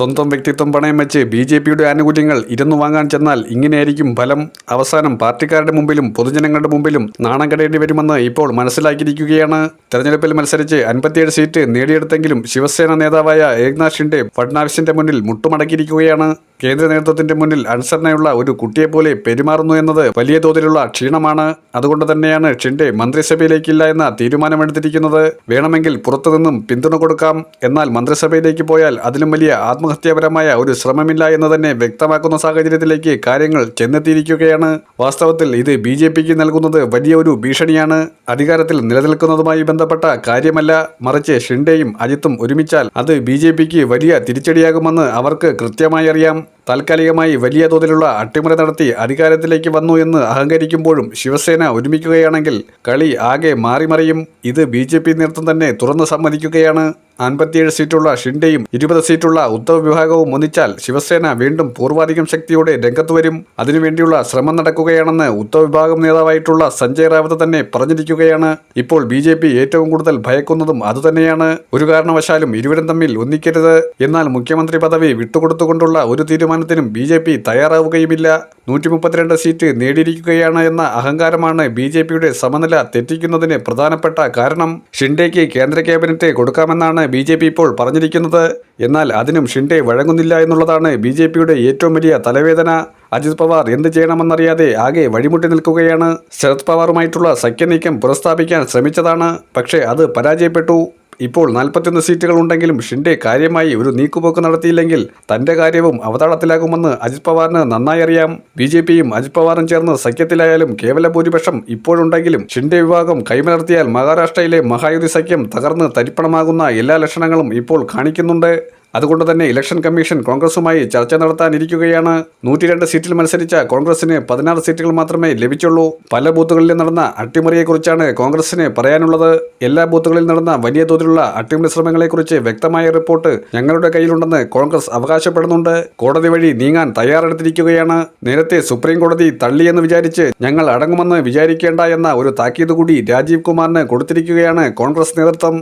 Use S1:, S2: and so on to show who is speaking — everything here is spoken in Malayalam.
S1: സ്വന്തം വ്യക്തിത്വം പണയം വെച്ച് ബി.ജെ.പിയുടെ ആനുകൂല്യങ്ങൾ ഇരുന്നു വാങ്ങാൻ ചെന്നാൽ ഇങ്ങനെയായിരിക്കും ഫലം. അവസാനം പാർട്ടിക്കാരുടെ മുമ്പിലും പൊതുജനങ്ങളുടെ മുമ്പിലും നാണം കെടേണ്ടി വരുമെന്ന് ഇപ്പോൾ മനസ്സിലാക്കിയിരിക്കുകയാണ്. തെരഞ്ഞെടുപ്പിൽ മത്സരിച്ച് 57 സീറ്റ് നേടിയെടുത്തെങ്കിലും ശിവസേന നേതാവായ ഏക്നാഥ് ഷിൻഡെ ഫഡ്നാവിസിന്റെ മുന്നിൽ മുട്ടുമടക്കിയിരിക്കുകയാണ്. കേന്ദ്ര നേതൃത്വത്തിന്റെ മുന്നിൽ അനുസരണയുള്ള ഒരു കുട്ടിയെപ്പോലെ പെരുമാറുന്നു എന്നത് വലിയ തോതിലുള്ള ക്ഷീണമാണ്. അതുകൊണ്ട് തന്നെയാണ് ഷിൻഡെ മന്ത്രിസഭയിലേക്കില്ല എന്ന തീരുമാനമെടുത്തിരിക്കുന്നത്. വേണമെങ്കിൽ പുറത്തുനിന്നും പിന്തുണ കൊടുക്കാം, എന്നാൽ മന്ത്രിസഭയിലേക്ക് പോയാൽ അതിലും വലിയ ആത്മഹത്യാപരമായ ഒരു ശ്രമമില്ല എന്ന് തന്നെ വ്യക്തമാക്കുന്ന സാഹചര്യത്തിലേക്ക് കാര്യങ്ങൾ ചെന്നെത്തിയിരിക്കുകയാണ്. വാസ്തവത്തിൽ ഇത് ബി.ജെ.പിക്ക് നൽകുന്നത് വലിയ ഒരു ഭീഷണിയാണ്. അധികാരത്തിൽ നിലനിൽക്കുന്നതുമായി ബന്ധപ്പെട്ട കാര്യമല്ല, മറിച്ച് ഷിൻഡെയും അജിത്തും ഒരുമിച്ചാൽ അത് ബി.ജെ.പിക്ക് വലിയ തിരിച്ചടിയാകുമെന്ന് അവർക്ക് കൃത്യമായി അറിയാം. താൽക്കാലികമായി വലിയ തോതിലുള്ള അട്ടിമറി നടത്തി അധികാരത്തിലേക്ക് വന്നു എന്ന് അഹങ്കരിക്കുമ്പോഴും ശിവസേന ഒരുമിക്കുകയാണെങ്കിൽ കളി ആകെ മാറിമറിയും. ഇത് ബി.ജെ.പി നേതൃത്വം തന്നെ തുറന്നു സമ്മതിക്കുകയാണ്. 57 സീറ്റുള്ള ഷിൻഡെയും 20 സീറ്റുള്ള ഉദ്ധവ് വിഭാഗവും ഒന്നിച്ചാൽ ശിവസേന വീണ്ടും പൂർവാധികം ശക്തിയോടെ രംഗത്ത് വരും. അതിനുവേണ്ടിയുള്ള ശ്രമം നടക്കുകയാണെന്ന് ഉദ്ധവ് വിഭാഗം നേതാവായിട്ടുള്ള സഞ്ജയ് റാവത്ത് തന്നെ പറഞ്ഞിരിക്കുകയാണ്. ഇപ്പോൾ ബി.ജെ.പി ഏറ്റവും കൂടുതൽ ഭയക്കുന്നതും അതുതന്നെയാണ്. ഒരു കാരണവശാലും ഇരുവരും തമ്മിൽ ഒന്നിക്കരുത്. എന്നാൽ മുഖ്യമന്ത്രി പദവി വിട്ടുകൊടുത്തുകൊണ്ടുള്ള ഒരു തീരുമാനത്തിനും ബി.ജെ.പി തയ്യാറാവുകയുമില്ല. 132 സീറ്റ് നേടിയിരിക്കുകയാണ് എന്ന അഹങ്കാരമാണ് ബി.ജെ.പിയുടെ സമനില തെറ്റിക്കുന്നതിന് പ്രധാനപ്പെട്ട കാരണം. ഷിൻഡെയ്ക്ക് കേന്ദ്ര ക്യാബിനറ്റ് കൊടുക്കാമെന്നാണ് ബി.ജെ.പി ഇപ്പോൾ പറഞ്ഞിരിക്കുന്നത്. എന്നാൽ അതിനും ഷിൻഡെ വഴങ്ങുന്നില്ല എന്നുള്ളതാണ് ബി.ജെ.പിയുടെ ഏറ്റവും വലിയ തലവേദന. അജിത് പവാർ എന്ത് ചെയ്യണമെന്നറിയാതെ ആകെ വഴിമുട്ടി നിൽക്കുകയാണ്. ശരത് പവാറുമായിട്ടുള്ള സഖ്യനീക്കം പുനഃസ്ഥാപിക്കാൻ ശ്രമിച്ചതാണ്, പക്ഷേ അത് പരാജയപ്പെട്ടു. ഇപ്പോൾ 41 സീറ്റുകൾ ഉണ്ടെങ്കിലും ഷിൻഡെ കാര്യമായി ഒരു നീക്കുപോക്ക് നടത്തിയില്ലെങ്കിൽ തന്റെ കാര്യവും അവതാളത്തിലാകുമെന്ന് അജിത് പവാറിന് നന്നായി അറിയാം. ബി.ജെ.പിയും അജിത് പവാറും ചേർന്ന് സഖ്യത്തിലായാലും കേവല ഭൂരിപക്ഷം ഇപ്പോഴുണ്ടെങ്കിലും ഷിൻഡെ വിഭാഗം കൈമലർത്തിയാൽ മഹാരാഷ്ട്രയിലെ മഹായുതി സഖ്യം തകർന്ന് തരിപ്പണമാകുന്ന എല്ലാ ലക്ഷണങ്ങളും ഇപ്പോൾ കാണിക്കുന്നുണ്ട്. അതുകൊണ്ട് തന്നെ ഇലക്ഷൻ കമ്മീഷൻ കോൺഗ്രസുമായി ചർച്ച നടത്താനിരിക്കുകയാണ്. 102 സീറ്റിൽ മത്സരിച്ച കോൺഗ്രസിന് 16 സീറ്റുകൾ മാത്രമേ ലഭിച്ചുള്ളൂ. പല ബൂത്തുകളിൽ നടന്ന അട്ടിമറിയെക്കുറിച്ചാണ് കോൺഗ്രസിന് പറയാനുള്ളത്. എല്ലാ ബൂത്തുകളിൽ നടന്ന വലിയ തോതിലുള്ള അട്ടിമറി ശ്രമങ്ങളെക്കുറിച്ച് വ്യക്തമായ റിപ്പോർട്ട് ഞങ്ങളുടെ കയ്യിലുണ്ടെന്ന് കോൺഗ്രസ് അവകാശപ്പെടുന്നുണ്ട്. കോടതി വഴി നീങ്ങാൻ തയ്യാറെടുത്തിരിക്കുകയാണ്. നേരത്തെ സുപ്രീം കോടതി തള്ളിയെന്ന് വിചാരിച്ച് ഞങ്ങൾ അടങ്ങുമെന്ന് വിചാരിക്കേണ്ട എന്ന ഒരു താക്കീത് കൂടി രാജീവ് കുമാറിന് കൊടുത്തിരിക്കുകയാണ് കോൺഗ്രസ് നേതൃത്വം.